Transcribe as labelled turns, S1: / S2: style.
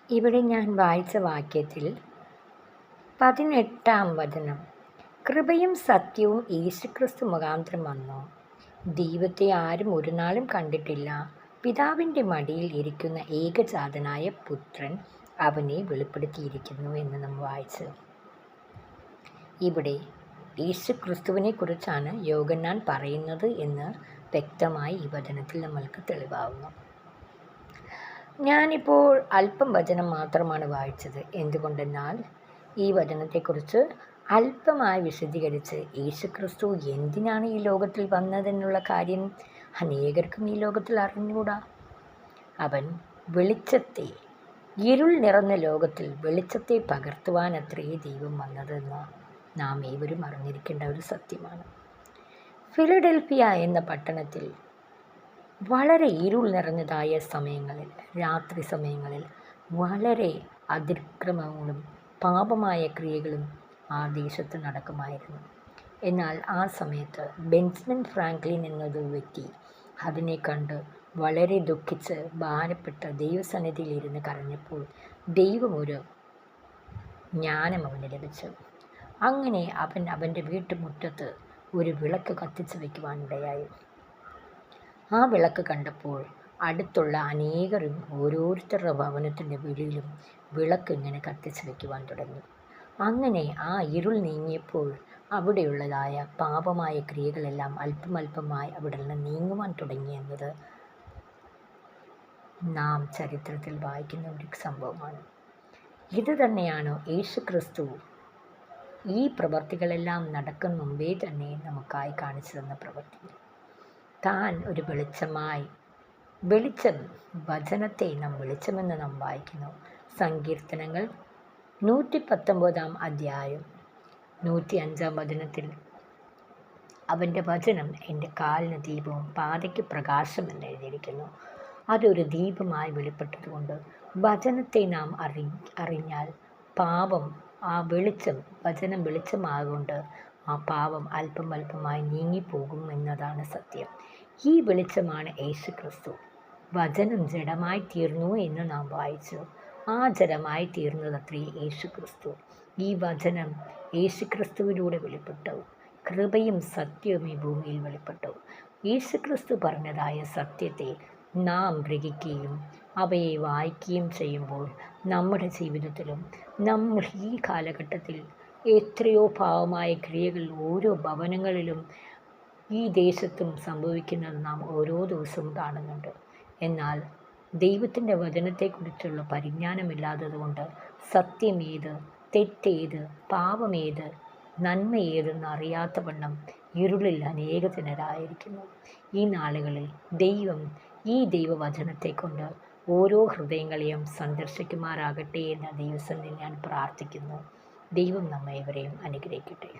S1: ഇവിടെ ഞാൻ വായിച്ച വാക്യത്തിൽ 18-ാം വചനം, കൃപയും സത്യവും യേശുക്രിസ്തു മുഖാന്തരം വന്നു. ദൈവത്തെ ആരും ഒരു നാളും കണ്ടിട്ടില്ല. പിതാവിൻ്റെ മടിയിൽ ഇരിക്കുന്ന ഏകജാതനായ പുത്രൻ അവനെ വെളിപ്പെടുത്തിയിരിക്കുന്നു എന്ന് നാം വായിച്ചു. ഇവിടെ യേശുക്രിസ്തുവിനെ കുറിച്ചാണ് യോഹന്നാൻ പറയുന്നത് എന്ന് വ്യക്തമായി ഈ വചനത്തിൽ നമ്മൾക്ക് തെളിവാകുന്നു. ഞാനിപ്പോൾ അല്പം വചനം മാത്രമാണ് വായിച്ചത്. എന്തുകൊണ്ടെന്നാൽ ഈ വചനത്തെക്കുറിച്ച് അല്പമായി വിശദീകരിച്ച് യേശുക്രിസ്തു എന്തിനാണ് ഈ ലോകത്തിൽ വന്നതെന്നുള്ള കാര്യം അനേകർക്കും ഈ ലോകത്തിൽ അറിഞ്ഞുകൂടാ. അവൻ വെളിച്ചത്തെ, ഇരുൾ നിറഞ്ഞ ലോകത്തിൽ വെളിച്ചത്തെ പകർത്തുവാനത്രേ ദൈവം വന്നതെന്ന് നാം ഏവരും അറിഞ്ഞിരിക്കേണ്ട ഒരു സത്യമാണ്. ഫിലഡൽഫിയ എന്ന പട്ടണത്തിൽ വളരെ ഇരുൾ നിറഞ്ഞതായ സമയങ്ങളിൽ, രാത്രി സമയങ്ങളിൽ വളരെ അതിക്രമങ്ങളും പാപമായ ക്രിയകളും ആ ദേശത്ത് നടക്കുമായിരുന്നു. എന്നാൽ ആ സമയത്ത് ബെഞ്ചമിൻ ഫ്രാങ്ക്ലിൻ എന്നൊരു വ്യക്തി അതിനെ കണ്ട് വളരെ ദുഃഖിച്ച് ഭാരപ്പെട്ട് ദൈവസന്നിധിയിലിരുന്ന് കരഞ്ഞപ്പോൾ ദൈവം ഒരു ജ്ഞാനം അവന് ലഭിച്ചു. അങ്ങനെ അവൻ്റെ വീട്ടുമുറ്റത്ത് ഒരു വിളക്ക് കത്തിച്ച് വയ്ക്കുവാനിടയായി. ആ വിളക്ക് കണ്ടപ്പോൾ അടുത്തുള്ള അനേകരും ഓരോരുത്തരുടെ ഭവനത്തിൻ്റെ വെളിയിലും വിളക്ക് ഇങ്ങനെ കത്തിച്ച് വയ്ക്കുവാൻ തുടങ്ങി. അങ്ങനെ ആ ഇരുൾ നീങ്ങിയപ്പോൾ അവിടെയുള്ളതായ പാപമായ ക്രിയകളെല്ലാം അല്പമല്പമായി അവിടെ നിന്ന് നീങ്ങുവാൻ തുടങ്ങി എന്നത് നാം ചരിത്രത്തിൽ വായിക്കുന്ന ഒരു സംഭവമാണ്. ഇത് തന്നെയാണ് യേശുക്രിസ്തു ഈ പ്രവർത്തികളെല്ലാം നടക്കും മുമ്പേ തന്നെ നമുക്കായി കാണിച്ചു തന്ന പ്രവൃത്തി. താൻ ഒരു വെളിച്ചമായി, വെളിച്ചം, വചനത്തെ നാം വെളിച്ചമെന്ന് നാം വായിക്കുന്നു. സങ്കീർത്തനങ്ങൾ 119-ാം അധ്യായം 105-ാം വചനത്തിൽ അവൻ്റെ വചനം എൻ്റെ കാലിന് ദീപവും പാതയ്ക്ക് പ്രകാശം എന്ന് എഴുതിയിരിക്കുന്നു. അതൊരു ദീപമായി വെളിപ്പെട്ടതുകൊണ്ട് വചനത്തെ നാം അറിഞ്ഞാൽ പാപം, ആ വെളിച്ചം, വചനം വെളിച്ചമാകൊണ്ട് ആ പാപം അല്പം അല്പമായി നീങ്ങിപ്പോകും എന്നതാണ് സത്യം. ഈ വെളിച്ചമാണ് യേശുക്രിസ്തു. വചനം ജഡമായി തീർന്നു എന്ന് നാം വായിച്ചു. ആ ജഡമായി തീർന്നതത്രേ യേശുക്രിസ്തു. ഈ വചനം യേശുക്രിസ്തുവിലൂടെ വെളിപ്പെട്ടു. കൃപയും സത്യവും ഈ ഭൂമിയിൽ വെളിപ്പെട്ടു. യേശുക്രിസ്തു പറഞ്ഞതായ സത്യത്തെ നാം ഗ്രഹിക്കുകയും അവയെ വായിക്കുകയും ചെയ്യുമ്പോൾ നമ്മുടെ ജീവിതത്തിലും നമ്മൾ ഈ കാലഘട്ടത്തിൽ എത്രയോ പാവമായ ക്രിയകൾ ഓരോ ഭവനങ്ങളിലും ഈ ദേശത്തും സംഭവിക്കുന്നത് നാം ഓരോ ദിവസവും കാണുന്നുണ്ട്. എന്നാൽ ദൈവത്തിൻ്റെ വചനത്തെക്കുറിച്ചുള്ള പരിജ്ഞാനമില്ലാത്തതുകൊണ്ട് സത്യമേത്, തെറ്റേത്, പാപമേത്, നന്മ ഏതെന്ന് അറിയാത്ത വണ്ണം ഇരുളിൽ അനേക ജനരായിരിക്കുന്നു. ഈ നാളുകളിൽ ദൈവം ഈ ദൈവവചനത്തെ കൊണ്ട് ഓരോ ഹൃദയങ്ങളെയും സന്ദർശിക്കുമാറാകട്ടെ എന്ന ദൈവസന്നിധിയിൽ ഞാൻ പ്രാർത്ഥിക്കുന്നു. ദൈവം നമ്മെ ഏവരെയും അനുഗ്രഹിക്കട്ടെ.